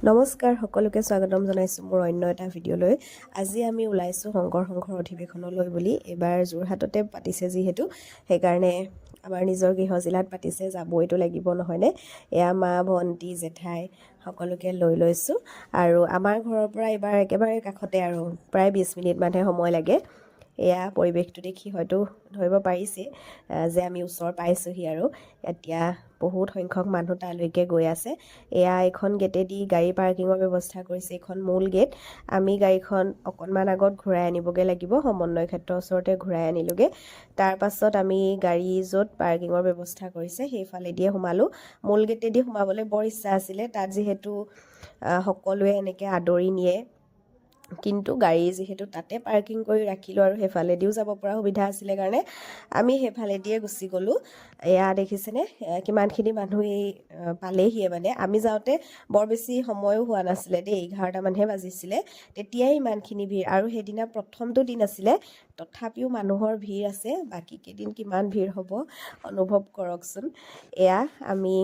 নমস্কাৰ সকলোকে স্বাগতম জনাইছোঁ মোৰ অন্য এটা ভিডিঅ'লৈ। আজি আমি ওলাইছোঁ শংকৰ সংঘৰ অধিৱেশনলৈ বুলি। এইবাৰ যোৰহাটতে পাতিছে যিহেতু সেইকাৰণে আমাৰ নিজৰ গৃহ জিলাত পাতিছে, যাবইতো লাগিব নহয়নে। এয়া মা ভণ্টি জেঠাই সকলোকে লৈ লৈছোঁ আৰু আমাৰ ঘৰৰ পৰা এইবাৰ একেবাৰে কাষতে আৰু প্ৰায় 20 মিনিটমানহে সময় লাগে। এয়া পৰিৱেশটো দেখি হয়তো ধৰিব পাৰিছে যে আমি ওচৰ পাইছোঁহি আৰু এতিয়া বহুত সংখ্যক মানুহ তালৈকে গৈ আছে। এয়া এখন গেটেদি গাড়ী পাৰ্কিঙৰ ব্যৱস্থা কৰিছে, এইখন মূল গেট। আমি গাড়ীখন অকণমান আগত ঘূৰাই আনিবগৈ লাগিব, সমন্বয় ক্ষেত্ৰৰ ওচৰতে ঘূৰাই আনিলোগৈ। তাৰ পাছত আমি গাড়ী য'ত পাৰ্কিঙৰ ব্যৱস্থা কৰিছে সেইফালেদিয়ে সোমালোঁ। মূল গেটেদি সোমাবলৈ বৰ ইচ্ছা আছিলে, তাত যিহেতু সকলোৱে এনেকৈ আদৰি নিয়ে, কিন্তু গাড়ী যিহেতু তাতে পাৰ্কিং কৰি ৰাখিলোঁ আৰু সেইফালেদিও যাব পৰা সুবিধা আছিলে কাৰণে আমি সেইফালেদিয়ে গুচি গ'লোঁ। এয়া দেখিছেনে কিমানখিনি মানুহ এই পালেহিয়ে। মানে আমি যাওঁতে বৰ বেছি সময়ো হোৱা নাছিলে দেই, 11টামানহে বাজিছিলে, তেতিয়াই ইমানখিনি ভিৰ। আৰু সেইদিনা প্ৰথমটো দিন আছিলে, তথাপিও মানুহৰ ভিৰ আছে। বাকী কেইদিন কিমান ভিৰ হ'ব অনুভৱ কৰকচোন। এয়া আমি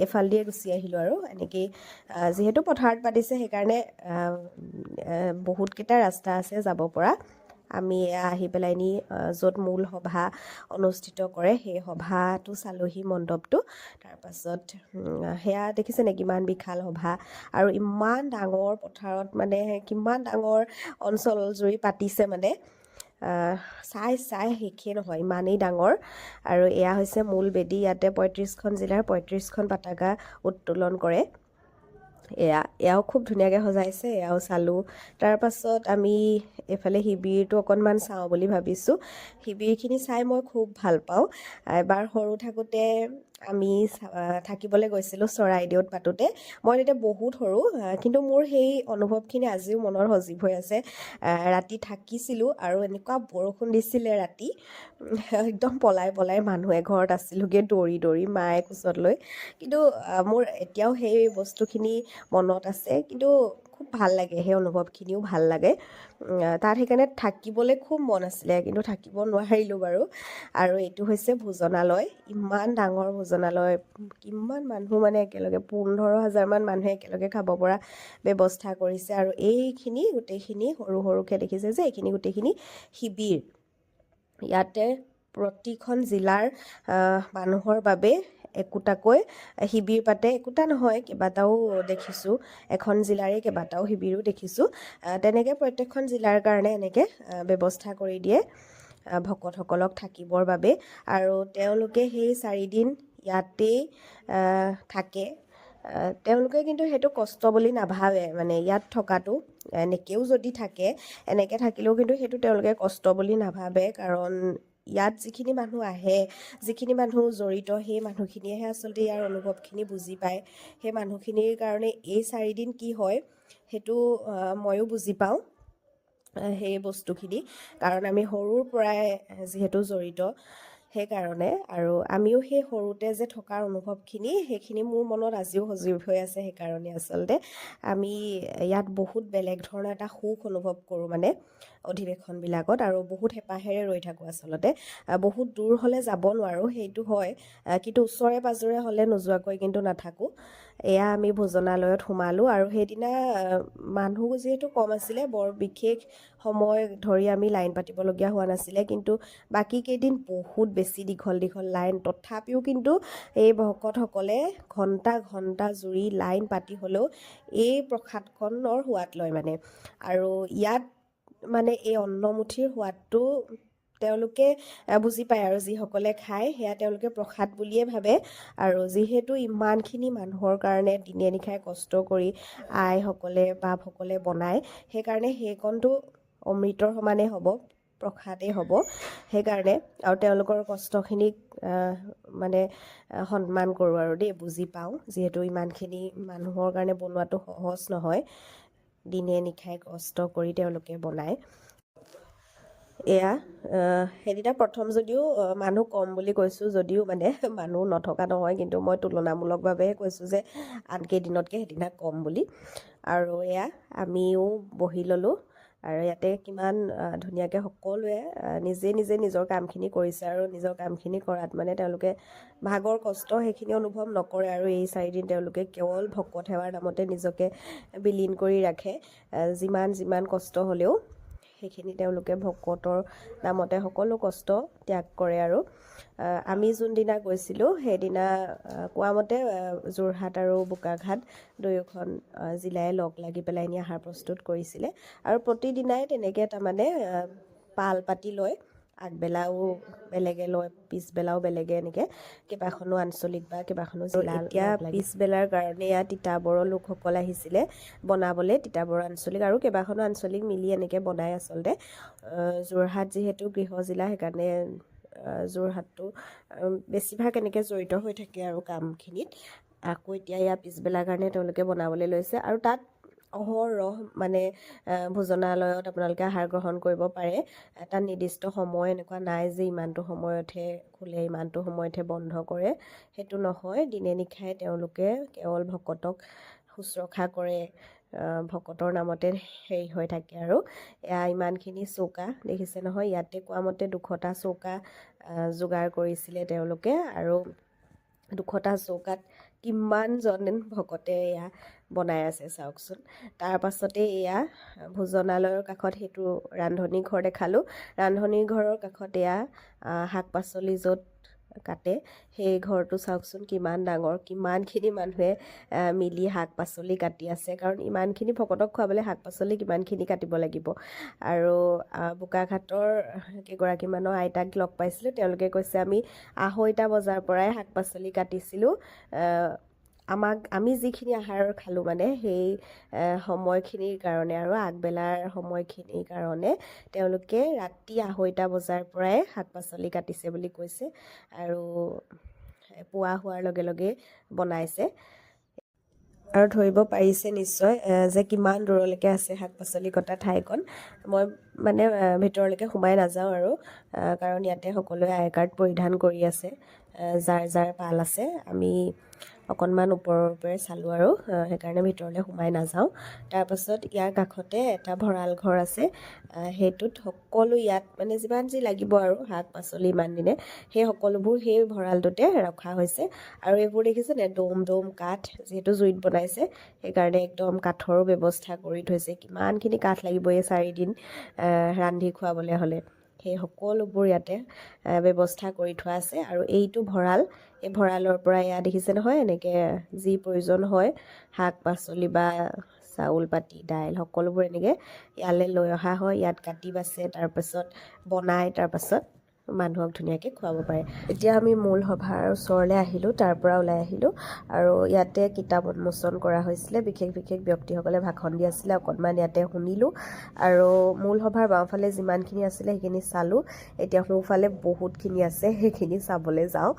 এফালেদিয়ে গুচি আহিলোঁ আৰু এনেকেই যিহেতু পথাৰত পাতিছে সেইকাৰণে বহুতকেইটা ৰাস্তা আছে যাব পৰা। আমি আহি পেলাই নি য'ত মূল সভা অনুষ্ঠিত কৰে সেই সভাটো চালোহি, মণ্ডপটো। তাৰপাছত সেয়া দেখিছেনে কিমান বিশাল সভা আৰু ইমান ডাঙৰ পথাৰত, মানে কিমান ডাঙৰ অঞ্চল জুৰি পাতিছে, মানে চাই শেষেই নহয়, ইমানেই ডাঙৰ। আৰু এয়া হৈছে মূল বেদী, ইয়াতে 35খন জিলাৰ 35খন পতাকা উত্তোলন কৰে। এয়াও খুব ধুনীয়াকৈ সজাইছে, এয়াও চালোঁ। তাৰপাছত আমি এইফালে শিবিৰটো অকণমান চাওঁ বুলি ভাবিছোঁ। শিবিৰখিনি চাই মই খুব ভাল পাওঁ। এবাৰ সৰু থাকোঁতে আমি থাকিবলৈ গৈছিলোঁ চৰাইদেউত পাতোঁতে। মই তেতিয়া বহুত সৰু, কিন্তু মোৰ সেই অনুভৱখিনি আজিও মনৰ সজীৱ হৈ আছে। ৰাতি থাকিছিলোঁ আৰু এনেকুৱা বৰষুণ দিছিলে ৰাতি, একদম পলাই মানুহ এঘৰত আছিলোঁগৈ দৌৰি দৌৰি মায়ে কোচত লৈ। কিন্তু মোৰ এতিয়াও সেই বস্তুখিনি মনত আছে, কিন্তু খুব ভাল লাগে, সেই অনুভৱখিনিও ভাল লাগে। তাত সেইকাৰণে থাকিবলৈ খুব মন আছিলে, কিন্তু থাকিব নোৱাৰিলোঁ বাৰু। আৰু এইটো হৈছে ভোজনালয়, ইমান ডাঙৰ ভোজনালয়, কিমান মানুহ মানে একেলগে 15,000মান মানুহে একেলগে খাব পৰা ব্যৱস্থা কৰিছে। আৰু এইখিনি গোটেইখিনি সৰুকৈ দেখিছে যে এইখিনি গোটেইখিনি শিবিৰ। ইয়াতে প্ৰতিখন জিলাৰ মানুহৰ বাবে একোটাকৈ শিবিৰ পাতে, একোটা নহয় কেইবাটাও দেখিছোঁ, এখন জিলাৰে কেইবাটাও শিবিৰো দেখিছোঁ। তেনেকৈ প্ৰত্যেকখন জিলাৰ কাৰণে এনেকৈ ব্যৱস্থা কৰি দিয়ে ভকতসকলক থাকিবৰ বাবে। আৰু তেওঁলোকে সেই 4 দিন ইয়াতেই থাকে। তেওঁলোকে কিন্তু সেইটো কষ্ট বুলি নাভাবে, মানে ইয়াত থকাটো এনেকৈও যদি থাকে, এনেকৈ থাকিলেও কিন্তু সেইটো তেওঁলোকে কষ্ট বুলি নাভাবে। কাৰণ ইয়াত যিখিনি মানুহ আহে, যিখিনি মানুহ জড়িত, সেই মানুহখিনিয়েহে আচলতে ইয়াৰ অনুভৱখিনি বুজি পায়। সেই মানুহখিনিৰ কাৰণে এই 4 দিন কি হয় সেইটো ময়ো বুজি পাওঁ সেই বস্তুখিনি, কাৰণ আমি সৰুৰ পৰাই যিহেতু জড়িত সেইকাৰণে। আৰু আমিও সেই সৰুতে যে থকাৰ অনুভৱখিনি, সেইখিনি মোৰ মনত আজিও সজীৱ হৈ আছে। সেইকাৰণে আচলতে আমি ইয়াত বহুত বেলেগ ধৰণৰ এটা সুখ অনুভৱ কৰোঁ, মানে অধিৱেশনবিলাকত, আৰু বহুত হেঁপাহেৰে ৰৈ থাকোঁ আচলতে। বহুত দূৰ হ'লে যাব নোৱাৰোঁ, সেইটো হয়, কিন্তু ওচৰে পাঁজৰে হ'লে নোযোৱাকৈ কিন্তু নাথাকোঁ। এয়া আমি ভোজনালয়ত সোমালোঁ, আৰু সেইদিনা মানুহ যিহেতু কম আছিলে, বৰ বিশেষ সময় ধৰি আমি লাইন পাতিবলগীয়া হোৱা নাছিলে। কিন্তু বাকী কেইদিন বহুত বেছি দীঘল লাইন, তথাপিও কিন্তু এই ভকতসকলে ঘণ্টা জুৰি লাইন পাতি হ'লেও এই প্ৰসাদখনৰ সোৱাদ লয় মানে। আৰু ইয়াত মানে এই অন্নমুঠিৰ সোৱাদটো তেওঁলোকে বুজি পায়, আৰু যিসকলে খায় সেয়া তেওঁলোকে প্ৰসাদ বুলিয়ে ভাবে। আৰু যিহেতু ইমানখিনি মানুহৰ কাৰণে দিনে নিশাই কষ্ট কৰি আইসকলে বাপসকলে বনায়, সেইকাৰণে সেইকণটো অমৃতৰ সমানে হ'ব, প্ৰসাদেই হ'ব। সেইকাৰণে আৰু তেওঁলোকৰ কষ্টখিনিক মানে সন্মান কৰোঁ আৰু দেই, বুজি পাওঁ, যিহেতু ইমানখিনি মানুহৰ কাৰণে বনোৱাটো সহজ নহয়, দিনে নিশাই কষ্ট কৰি তেওঁলোকে বনায়। এয়া সেইদিনা প্ৰথম যদিও মানুহ কম বুলি কৈছোঁ, যদিও মানে মানুহ নথকা নহয়, কিন্তু মই তুলনামূলকভাৱে কৈছোঁ যে আনকেইদিনতকৈ সেইদিনা কম বুলি। আৰু এয়া আমিও বহি ল'লোঁ আৰু ইয়াতে কিমান ধুনীয়াকৈ সকলোৱে নিজে নিজে নিজৰ কামখিনি কৰিছে আৰু নিজৰ কামখিনি কৰাত মানে তেওঁলোকে ভাগৰ কষ্ট সেইখিনি অনুভৱ নকৰে আৰু এই 4 দিন তেওঁলোকে কেৱল ভকত সেৱাৰ নামতে নিজকে বিলীন কৰি ৰাখে। যিমান কষ্ট হ'লেও সেইখিনি তেওঁলোকে ভকতৰ নামতে সকলো কষ্ট ত্যাগ কৰে। আৰু আমি যোনদিনা গৈছিলোঁ সেইদিনা কোৱা মতে যোৰহাট আৰু বোকাঘাট দুয়োখন জিলাই লগ লাগি পেলাই নি আহাৰ প্ৰস্তুত কৰিছিলে আৰু প্ৰতিদিনাই তেনেকৈ তাৰমানে পাল পাতি লয়, আগবেলাও বেলেগে লয়, পিছবেলাও বেলেগে, এনেকৈ কেইবাখনো আঞ্চলিক বা কেইবাখনো জিলা। এতিয়া পিছবেলাৰ কাৰণে ইয়াত তিতাবৰৰ লোকসকল আহিছিলে বনাবলৈ, তিতাবৰ আঞ্চলিক আৰু কেইবাখনো আঞ্চলিক মিলি এনেকৈ বনাই। আচলতে যোৰহাট যিহেতু গৃহ জিলা সেইকাৰণে যোৰহাটটো বেছিভাগ এনেকৈ জড়িত হৈ থাকে আৰু কামখিনিত। আকৌ এতিয়া ইয়াৰ পিছবেলাৰ কাৰণে তেওঁলোকে বনাবলৈ লৈছে আৰু তাত অহৰহ মানে ভোজনালয়ত আপোনালোকে আহাৰ গ্ৰহণ কৰিব পাৰে। এটা নিৰ্দিষ্ট সময় এনেকুৱা নাই যে ইমানটো সময়তহে খোলে, ইমানটো সময়তহে বন্ধ কৰে, সেইটো নহয়। দিনে নিশাই তেওঁলোকে কেৱল ভকতক শুশ্ৰূষা কৰে, ভকতৰ নামতে হেৰি হৈ থাকে। আৰু এয়া ইমানখিনি চৌকা দেখিছে নহয়, ইয়াতে কোৱা মতে 200টা চৌকা যোগাৰ কৰিছিলে তেওঁলোকে আৰু 200টা চৌকাত কিমানজন ভকতে এয়া বনাই আছে চাওকচোন। তাৰ পাছতে এয়া ভোজনালয়ৰ কাষত সেইটো ৰান্ধনি ঘৰ দেখালোঁ। ৰান্ধনি ঘৰৰ কাষত এয়া শাক পাচলি য'ত কাটে সেই ঘৰটো চাওকচোন কিমান ডাঙৰ, কিমানখিনি মানুহে মিলি শাক পাচলি কাটি আছে, কাৰণ ইমানখিনি ভকতক খুৱাবলৈ শাক পাচলি কিমানখিনি কাটিব লাগিব। আৰু বোকাঘাটৰ কেইগৰাকীমানৰ আইতাক লগ পাইছিলোঁ, তেওঁলোকে কৈছে আমি 2:30টা বজাৰ পৰাই শাক পাচলি কাটিছিলোঁ। আমি যিখিনি আহাৰ খালোঁ মানে সেই সময়খিনিৰ কাৰণে আৰু আগবেলাৰ সময়খিনিৰ কাৰণে তেওঁলোকে ৰাতি 2:30টা বজাৰ পৰাই শাক পাচলি কাটিছে বুলি কৈছে আৰু পুৱা হোৱাৰ লগে লগে বনাইছে। আৰু ধৰিব পাৰিছে নিশ্চয় যে কিমান দূৰলৈকে আছে শাক পাচলি কটা ঠাইখন। মই মানে ভিতৰলৈকে সোমাই নাযাওঁ আৰু কাৰণ ইয়াতে সকলোৱে আই কাৰ্ড পৰিধান কৰি আছে, যাৰ যাৰ পাল আছে। আমি অকণমান ওপৰে চালোঁ আৰু সেইকাৰণে ভিতৰলৈ সোমাই নাযাওঁ। তাৰপাছত ইয়াৰ কাষতে এটা ভঁৰাল ঘৰ আছে, সেইটোত সকলো ইয়াত মানে যিমান যি লাগিব আৰু শাক পাচলি ইমান দিনে সেই সকলোবোৰ সেই ভঁৰালটোতে ৰখা হৈছে। আৰু এইবোৰ দেখিছেনে দম কাঠ, যিহেতু জুইত বনাইছে সেইকাৰণে একদম কাঠৰো ব্যৱস্থা কৰি থৈছে। কিমানখিনি কাঠ লাগিব এই 4 দিন ৰান্ধি খুৱাবলৈ হ'লে, সেই সকলোবোৰ ইয়াতে ব্যৱস্থা কৰি থোৱা আছে। আৰু এইটো ভঁৰাল, এই ভঁৰালৰ পৰা এয়া দেখিছে নহয় এনেকৈ যি প্ৰয়োজন হয় শাক পাচলি বা চাউল পাতি দাইল সকলোবোৰ এনেকৈ ইয়ালৈ লৈ অহা হয়, ইয়াত কাটি বাছে, তাৰপাছত বনাই, তাৰপাছত মানুহক ধুনীয়াকৈ খুৱাব পাৰে। এতিয়া আমি মূল সভাৰ ওচৰলৈ আহিলোঁ, তাৰ পৰা ওলাই আহিলোঁ আৰু ইয়াতে কিতাপ উন্মোচন কৰা হৈছিলে। বিশেষ ব্যক্তিসকলে ভাষণ দি আছিলে, অকণমান ইয়াতে শুনিলোঁ আৰু মূল সভাৰ বাওঁফালে যিমানখিনি আছিলে সেইখিনি চালোঁ। এতিয়া সোঁফালে বহুতখিনি আছে, সেইখিনি চাবলৈ যাওঁ।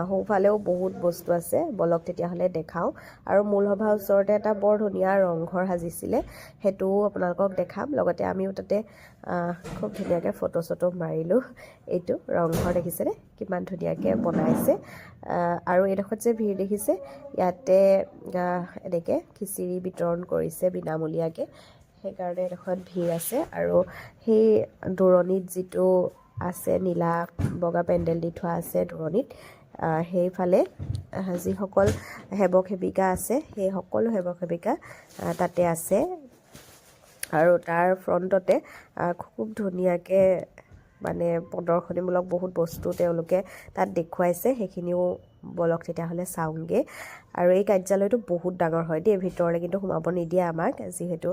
সোঁফালেও বহুত বস্তু আছে, বলক তেতিয়াহ'লে দেখাওঁ। আৰু মূল সভাৰ ওচৰতে এটা বৰ ধুনীয়া ৰংঘৰ সাজিছিলে, সেইটোও আপোনালোকক দেখাম। লগতে আমিও তাতে খুব ধুনীয়াকৈ ফটো চটো মাৰিলোঁ। এইটো ৰংঘৰ দেখিছেনে কিমান ধুনীয়াকৈ বনাইছে। আৰু এইডোখৰত যে ভিৰ দেখিছে, ইয়াতে এনেকৈ খিচিৰি বিতৰণ কৰিছে বিনামূলীয়াকৈ, সেইকাৰণে এডোখৰত ভিৰ আছে। আৰু সেই দূৰণিত যিটো আছে নীলা বগা পেণ্ডেল দি থোৱা আছে দূৰণিত, সেইফালে যিসকল সেৱক সেৱিকা আছে সেই সকলো সেৱক সেৱিকা তাতে আছে। আৰু তাৰ ফ্ৰণ্টতে খুব ধুনীয়াকৈ মানে প্ৰদৰ্শনীমূলক বহুত বস্তু তেওঁলোকে তাত দেখুৱাইছে, সেইখিনিও বলক তেতিয়াহ'লে চাওঁগৈ। আৰু এই কাৰ্যালয়টো বহুত ডাঙৰ হয় দেই, ভিতৰলৈ কিন্তু সোমাব নিদিয়ে আমাক, যিহেতু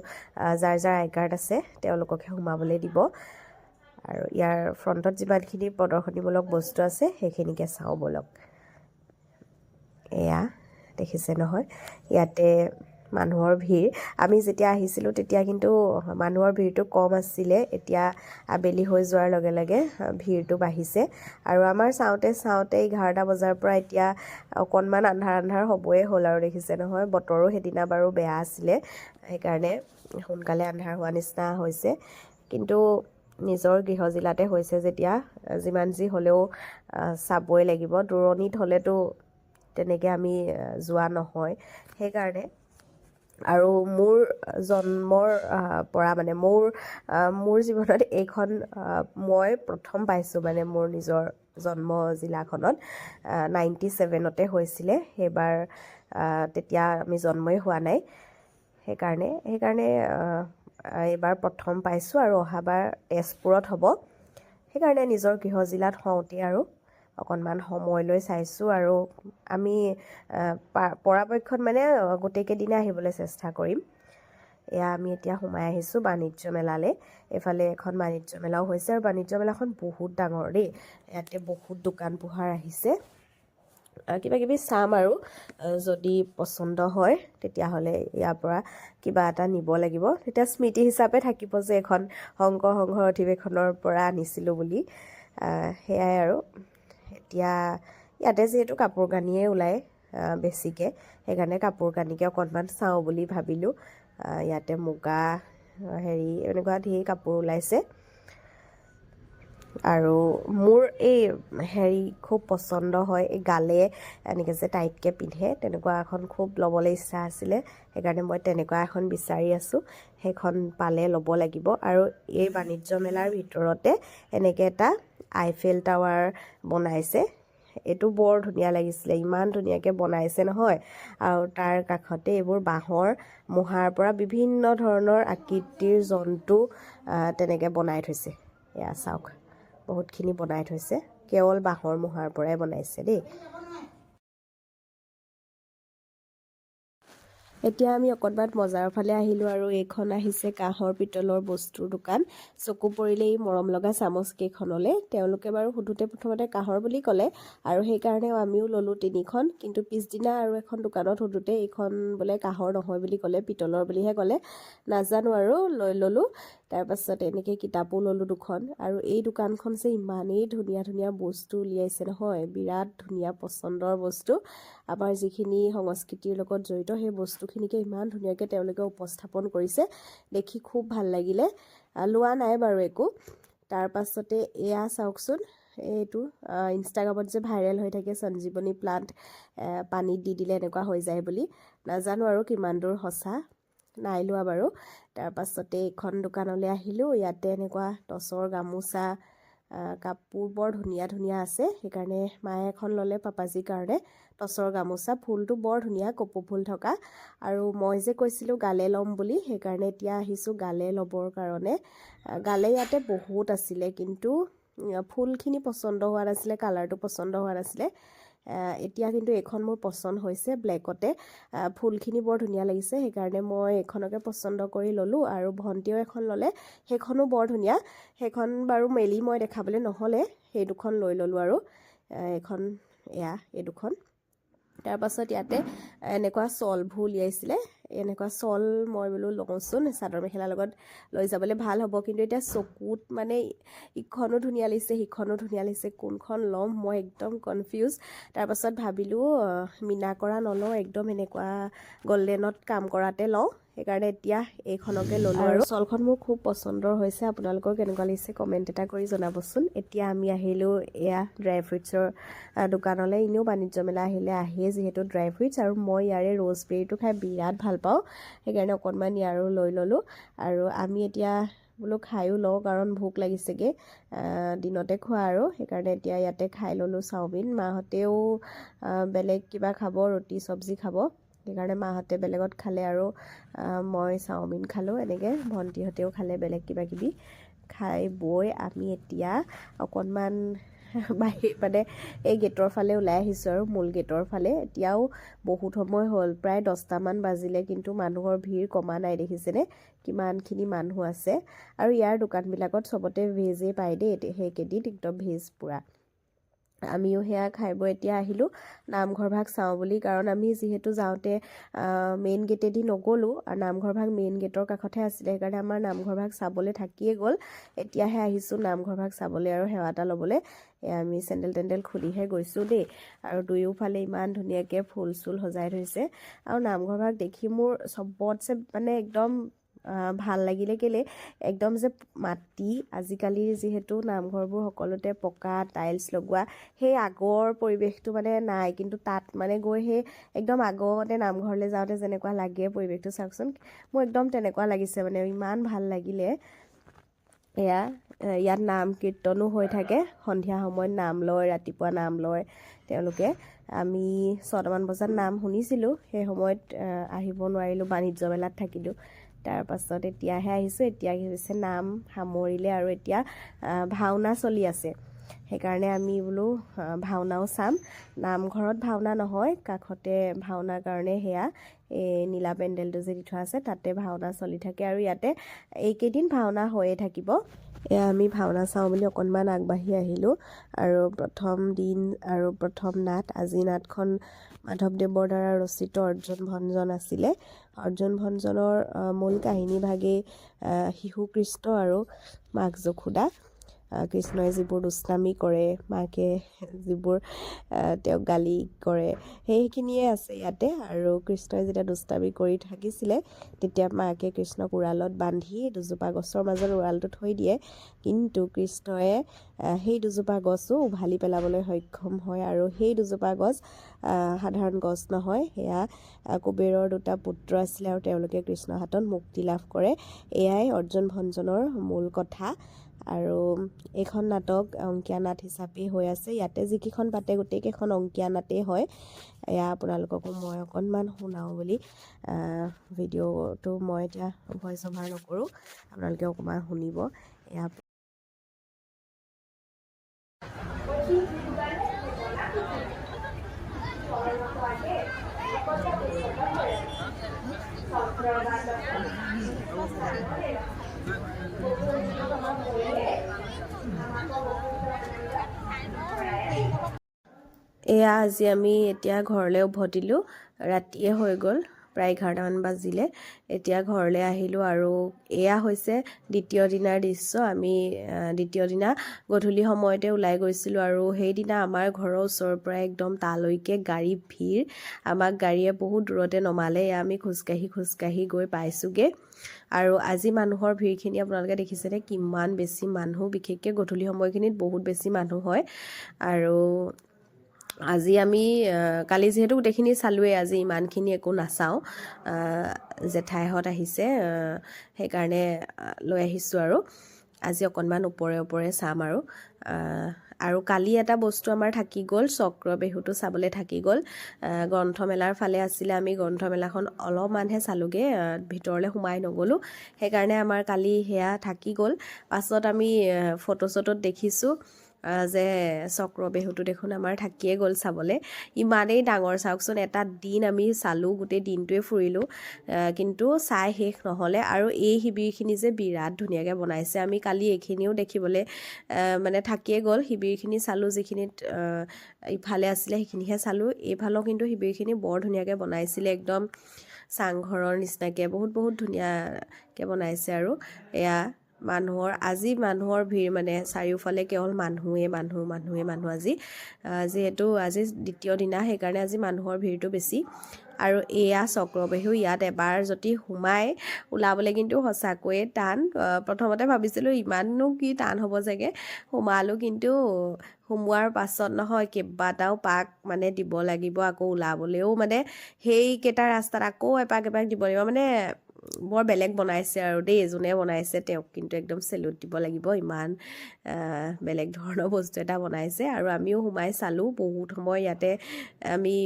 যাৰ যাৰ আই কাৰ্ড আছে তেওঁলোককহে সোমাবলৈ দিব। আৰু ইয়াৰ ফ্ৰণ্টত যিমানখিনি প্ৰদৰ্শনীমূলক বস্তু আছে সেইখিনিকে চাওঁ বলক। এয়া দেখিছে নহয়, ইয়াতে মানুহৰ ভিৰ। আমি যেতিয়া আহিছিলোঁ তেতিয়া কিন্তু মানুহৰ ভিৰটো কম আছিলে, এতিয়া আবেলি হৈ যোৱাৰ লগে লগে ভিৰটো বাঢ়িছে। আৰু আমাৰ চাওঁতে 11টা বজাৰ পৰা এতিয়া অকণমান আন্ধাৰ হ'বই হ'ল আৰু দেখিছে নহয়। বতৰো সেইদিনা বাৰু বেয়া আছিলে, সেইকাৰণে সোনকালে আন্ধাৰ হোৱা নিচিনা হৈছে। কিন্তু নিজৰ গৃহ জিলাতে হৈছে যেতিয়া যিমান যি হ'লেও চাবই লাগিব। দূৰণিত হ'লেতো তেনেকৈ আমি যোৱা নহয়, সেইকাৰণে আৰু মোৰ জন্মৰ পৰা মানে মোৰ জীৱনত এইখন মই প্ৰথম পাইছোঁ মানে মোৰ নিজৰ জন্ম জিলাখনত 97তে হৈছিলে সেইবাৰ তেতিয়া আমি জন্মই হোৱা নাই সেইকাৰণে এইবাৰ প্ৰথম পাইছোঁ আৰু অহাবাৰ তেজপুৰত হ'ব সেইকাৰণে নিজৰ গৃহ জিলাত হওঁতে আৰু অকণমান সময় লৈ চাইছোঁ আৰু আমি পৰাপক্ষত মানে গোটেইকেইদিনে আহিবলৈ চেষ্টা কৰিম এয়া আমি এতিয়া সোমাই আহিছোঁ বাণিজ্য মেলালৈ এইফালে এখন বাণিজ্য মেলাও হৈছে আৰু বাণিজ্য মেলাখন বহুত ডাঙৰ দেই ইয়াতে বহুত দোকান পোহাৰ আহিছে কিবা কিবি চাম আৰু যদি পচন্দ হয় তেতিয়াহ'লে ইয়াৰ পৰা কিবা এটা নিব লাগিব তেতিয়া স্মৃতি হিচাপে থাকিব যে এখন শংকৰ সংঘৰ অধিৱেশনৰ পৰা আনিছিলোঁ বুলি সেয়াই আৰু এতিয়া ইয়াতে যিহেতু কাপোৰ কানিয়ে ওলায় বেছিকৈ সেইকাৰণে কাপোৰ কানিকে অকণমান চাওঁ বুলি ভাবিলোঁ ইয়াতে মুগা এনেকুৱা ধেৰ কাপোৰ ওলাইছে আৰু মোৰ এই খুব পচন্দ হয় এই গালে এনেকৈ যে টাইটকৈ পিন্ধে তেনেকুৱা এখন খুব ল'বলৈ ইচ্ছা আছিলে সেইকাৰণে মই তেনেকুৱা এখন বিচাৰি আছোঁ সেইখন পালে ল'ব লাগিব আৰু এই বাণিজ্য মেলাৰ ভিতৰতে এনেকৈ এটা আইফেল টাৱাৰ বনাইছে এইটো বৰ ধুনীয়া লাগিছিলে ইমান ধুনীয়াকৈ বনাইছে নহয় আৰু তাৰ কাষতে এইবোৰ বাঁহৰ মূঢ়াৰ পৰা বিভিন্ন ধৰণৰ আকৃতিৰ জন্তু তেনেকৈ বনাই থৈছে এয়া চাওক বহুতখিনি বনাই থৈছে কেৱল বাঁহৰ মূঢ়াৰ পৰাই বনাইছে দেই এতিয়া আমি অকণমান বজাৰৰ ফালে আহিলোঁ আৰু এইখন আহিছে কাঁহৰ পিতলৰ বস্তুৰ দোকান চকু পৰিলে এই মৰম লগা চামুচ কেইখনলৈ তেওঁলোকে বাৰু সুধোতে প্ৰথমতে কাঁহৰ বুলি ক'লে আৰু সেইকাৰণে আমিও ল'লোঁ 3খন কিন্তু পিছদিনা আৰু এখন দোকানত সুধোতে এইখন বোলে কাঁহৰ নহয় বুলি ক'লে পিতলৰ বুলিহে ক'লে নাজানো আৰু লৈ ল'লোঁ তাৰপাছত এনেকৈ কিতাপো ল'লোঁ 2খন আৰু এই দোকানখন যে ইমানেই ধুনীয়া ধুনীয়া বস্তু উলিয়াইছে নহয় বিৰাট ধুনীয়া পচন্দৰ বস্তু আমাৰ যিখিনি সংস্কৃতিৰ লগত জড়িত সেই বস্তুখিনিকে ইমান ধুনীয়াকৈ তেওঁলোকে উপস্থাপন কৰিছে দেখি খুব ভাল লাগিলে লোৱা নাই বাৰু একো তাৰপাছতে এয়া চাওকচোন এইটো ইনষ্টাগ্ৰামত যে ভাইৰেল হৈ থাকে সঞ্জীৱনী প্লাণ্ট পানীত দি দিলে এনেকুৱা হৈ যায় বুলি নাজানো আৰু কিমান দূৰ সঁচা নাই লোৱা বাৰু তাৰপাছতে এইখন দোকানলৈ আহিলোঁ ইয়াতে এনেকুৱা টচৰ গামোচা কাপোৰ বৰ ধুনীয়া ধুনীয়া আছে সেইকাৰণে মায়ে এখন ল'লে পাপাজীৰ কাৰণে টচৰ গামোচা ফুলটো বৰ ধুনীয়া কপৌ ফুল থকা আৰু মই যে কৈছিলোঁ গালে ল'ম বুলি সেইকাৰণে এতিয়া আহিছোঁ গালে ল'বৰ কাৰণে গালে ইয়াতে বহুত আছিলে কিন্তু ফুলখিনি পচন্দ হোৱা নাছিলে কালাৰটো পচন্দ হোৱা নাছিলে এতিয়া কিন্তু এইখন মোৰ পচন্দ হৈছে ব্লেকতে ফুলখিনি বৰ ধুনীয়া লাগিছে সেইকাৰণে মই এইখনকে পচন্দ কৰি ল'লোঁ আৰু ভণ্টিও এখন ল'লে সেইখনো বৰ ধুনীয়া সেইখন বাৰু মেলি মই দেখাবলৈ নহ'লে সেই দুখন লৈ ল'লোঁ আৰু এইখন এই দুখন তাৰপাছত ইয়াতে এনেকুৱা শ্বলবোৰ উলিয়াইছিলে এনেকুৱা শ্বল মই বোলো লওঁচোন চাদৰ মেখেলাৰ লগত লৈ যাবলৈ ভাল হ'ব কিন্তু এতিয়া চকুত মানে ইখনো ধুনীয়া লাগিছে সিখনো ধুনীয়া লাগিছে কোনখন ল'ম মই একদম কনফিউজ তাৰপাছত ভাবিলোঁ মিনা কৰা নলওঁ একদম এনেকুৱা গল্ডেনত কাম কৰাতে লওঁ সেইকাৰণে এতিয়া এইখনকে ল'লোঁ আৰু শ্বলখন মোৰ খুব পচন্দৰ হৈছে আপোনালোকৰ কেনেকুৱা লাগিছে কমেণ্ট এটা কৰি জনাবচোন এতিয়া আমি আহিলোঁ এয়া ড্ৰাই ফ্ৰুটছৰ দোকানলৈ এনেও বাণিজ্য মেলা আহিলে আহিয়ে যিহেতু ড্ৰাই ফ্ৰুটছ আৰু মই ইয়াৰে ৰ'জবেৰীটো খাই বিৰাট ভাল পাওঁ সেইকাৰণে অকণমান ইয়াৰো লৈ ল'লোঁ আৰু আমি এতিয়া বোলো খায়ো লওঁ কাৰণ ভোক লাগিছেগৈ দিনতে খোৱা আৰু সেইকাৰণে এতিয়া ইয়াতে খাই ল'লোঁ চাওমিন মাহঁতেও বেলেগ কিবা খাব ৰুটি চব্জি খাব সেইকাৰণে মাহঁতে বেলেগত খালে আৰু মই চাওমিন খালোঁ এনেকৈ ভণ্টিহঁতেও খালে বেলেগ কিবা কিবি খাই বৈ আমি এতিয়া অকণমান বাহিৰ মানে এই গেটৰ ফালে ওলাই আহিছোঁ আৰু মূল গেটৰ ফালে এতিয়াও বহুত সময় হ'ল প্ৰায় 10টামান বাজিলে কিন্তু মানুহৰ ভিৰ কমা নাই দেখিছেনে কিমানখিনি মানুহ আছে আৰু ইয়াৰ দোকানবিলাকত চবতে ভেজেই পায় দেই সেইকেইদিন একদম ভেজ পূৰা আমিও সেয়া খাই বৈ এতিয়া আহিলোঁ নামঘৰ ভাগ চাওঁ বুলি কাৰণ আমি যিহেতু যাওঁতে মেইন গেটেদি নগ'লোঁ আৰু নামঘৰ ভাগ মেইন গেটৰ কাষতহে আছিলে সেইকাৰণে আমাৰ নামঘৰ ভাগ চাবলৈ থাকিয়ে গ'ল এতিয়াহে আহিছোঁ নামঘৰ ভাগ চাবলৈ আৰু সেৱা এটা ল'বলৈ আমি চেণ্ডেল টেণ্ডেল খুলিহে গৈছোঁ দেই আৰু দুয়োফালে ইমান ধুনীয়াকৈ ফুল চুল সজাই থৈছে আৰু নামঘৰ ভাগ দেখি মোৰ চবতছে মানে একদম ভাল লাগিলে কেলে একদম যে মাটি আজিকালি যিহেতু নামঘৰবোৰ সকলোতে পকা টাইলছ লগোৱা সেই আগৰ পৰিৱেশটো মানে নাই কিন্তু তাত মানে গৈ সেই একদম আগতে নামঘৰলৈ যাওঁতে যেনেকুৱা লাগে পৰিৱেশটো চাওকচোন মোৰ একদম তেনেকুৱা লাগিছে মানে ইমান ভাল লাগিলে ইয়াত নাম কীৰ্তনো হৈ থাকে সন্ধিয়া সময়ত নাম লয় ৰাতিপুৱা নাম লয় তেওঁলোকে আমি 6টামান বজাত নাম শুনিছিলোঁ সেই সময়ত আহিব নোৱাৰিলোঁ বাণিজ্য মেলাত থাকিলোঁ তাৰপাছত এতিয়াহে আহিছোঁ এতিয়া হৈছে নাম সামৰিলে আৰু এতিয়া ভাওনা চলি আছে সেইকাৰণে আমি বোলো ভাওনাও চাম নামঘৰত ভাওনা নহয় কাষতে ভাওনাৰ কাৰণে সেয়া এই নীলা পেণ্ডেলটো যে দি থোৱা আছে তাতে ভাওনা চলি থাকে আৰু ইয়াতে এইকেইদিন ভাওনা হৈয়ে থাকিব আমি ভাওনা চাওঁ বুলি অকণমান আগবাঢ়ি আহিলোঁ আৰু প্ৰথম দিন আৰু প্ৰথম নাট আজি নাটখন মাধৱদেৱৰ দ্বাৰা ৰচিত অৰ্জুন ভঞ্জন আছিলে অৰ্জুন ভঞ্জনৰ মূল কাহিনীভাগেই শিশু কৃষ্ণ আৰু মাক যশোদা কৃষ্ণই যিবোৰ দুষ্টামি কৰে মাকে যিবোৰ তেওঁক গালি কৰে সেইখিনিয়ে আছে ইয়াতে আৰু কৃষ্ণই যেতিয়া দুষ্টামি কৰি থাকিছিলে তেতিয়া মাকে কৃষ্ণক উৰালত বান্ধি দুজোপা গছৰ মাজত উৰালটো থৈ দিয়ে কিন্তু কৃষ্ণয়ে সেই দুজোপা গছো উভালি পেলাবলৈ সক্ষম হয় আৰু সেই দুজোপা গছ সাধাৰণ গছ নহয় সেয়া কুবেৰৰ দুটা পুত্ৰ আছিলে আৰু তেওঁলোকে কৃষ্ণৰ হাতত মুক্তি লাভ কৰে এয়াই অৰ্জুন ভঞ্জনৰ মূল কথা আৰু এইখন নাটক অংকীয়া নাট হিচাপে হৈ আছে ইয়াতে যিকেইখন পাতে গোটেইকেইখন অংকীয়া নাটেই হয় এয়া আপোনালোককো মই অকণমান শুনাওঁ বুলি ভিডিঅ'টো মই এতিয়া ভইচ অভাৰ নকৰোঁ আপোনালোকে অকণমান শুনিব এয়া এয়া আজি আমি এতিয়া ঘৰলৈ উভতিলোঁ ৰাতিয়ে হৈ গ'ল প্ৰায় 11টামান বাজিলে এতিয়া ঘৰলৈ আহিলোঁ আৰু এয়া হৈছে দ্বিতীয় দিনাৰ দৃশ্য আমি দ্বিতীয় দিনা গধূলি সময়তে ওলাই গৈছিলোঁ আৰু সেইদিনা আমাৰ ঘৰৰ ওচৰৰ পৰা একদম তালৈকে গাড়ী ভিৰ আমাক গাড়ীয়ে বহুত দূৰতে নমালে এয়া আমি খোজকাঢ়ি গৈ পাইছোঁগৈ আৰু আজি মানুহৰ ভিৰখিনি আপোনালোকে দেখিছেনে কিমান বেছি মানুহ বিশেষকৈ গধূলি সময়খিনিত বহুত বেছি মানুহ হয় আৰু আজি আমি কালি যিহেতু গোটেইখিনি চালোঁৱেই আজি ইমানখিনি একো নাচাওঁ জেঠাইহঁত আহিছে সেইকাৰণে লৈ আহিছোঁ আৰু আজি অকণমান ওপৰে চাম আৰু কালি এটা বস্তু আমাৰ থাকি গ'ল চক্ৰবেহুটো চাবলৈ থাকি গ'ল গ্ৰন্থমেলাৰ ফালে আছিলে আমি গ্ৰন্থমেলাখন অলপমানহে চালোঁগৈ ভিতৰলৈ সোমাই নগ'লোঁ সেইকাৰণে আমাৰ কালি সেয়া থাকি গ'ল পাছত আমি ফটো দেখিছোঁ যে চক্ৰবেহুটো দেখোন আমাৰ থাকিয়ে গ'ল চাবলৈ ইমানেই ডাঙৰ চাওকচোন এটা দিন আমি চালোঁ গোটেই দিনটোৱে ফুৰিলোঁ কিন্তু চাই শেষ নহ'লে আৰু এই শিবিৰখিনি যে বিৰাট ধুনীয়াকৈ বনাইছে আমি কালি এইখিনিও দেখিবলৈ মানে থাকিয়ে গ'ল শিবিৰখিনি চালোঁ যিখিনিত ইফালে আছিলে সেইখিনিহে চালোঁ এইফালেও কিন্তু শিবিৰখিনি বৰ ধুনীয়াকৈ বনাইছিলে একদম চাংঘৰৰ নিচিনাকৈ বহুত ধুনীয়াকৈ বনাইছে আৰু এয়া মানুহৰ ভিৰ মানে চাৰিওফালে কেৱল মানুহে মানুহ আজি যিহেতু আজি দ্বিতীয় দিনা সেইকাৰণে আজি মানুহৰ ভিৰটো বেছি আৰু এয়া চক্ৰবেহু ইয়াত এবাৰ যদি সোমাই ওলাবলৈ কিন্তু সঁচাকৈয়ে টান প্ৰথমতে ভাবিছিলোঁ ইমাননো কি টান হ'ব চাগে সোমালোঁ কিন্তু সোমোৱাৰ পাছত নহয় কেইবাটাও পাক মানে দিব লাগিব আকৌ ওলাবলৈও মানে সেইকেইটা ৰাস্তাত আকৌ এপাক দিব লাগিব মানে বৰ বেলেগ বনাইছে আৰু দেই যোনে বনাইছে তেওঁক কিন্তু একদম চেলুট দিব লাগিব ইমান বেলেগ ধৰণৰ বস্তু এটা বনাইছে আৰু আমিও সোমাই চালোঁ বহুত সময় ইয়াতে আমি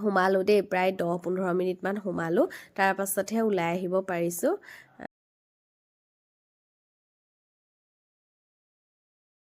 সোমালোঁ দেই প্ৰায় 10-15 মিনিটমান সোমালোঁ তাৰ পাছতহে ওলাই আহিব পাৰিছোঁ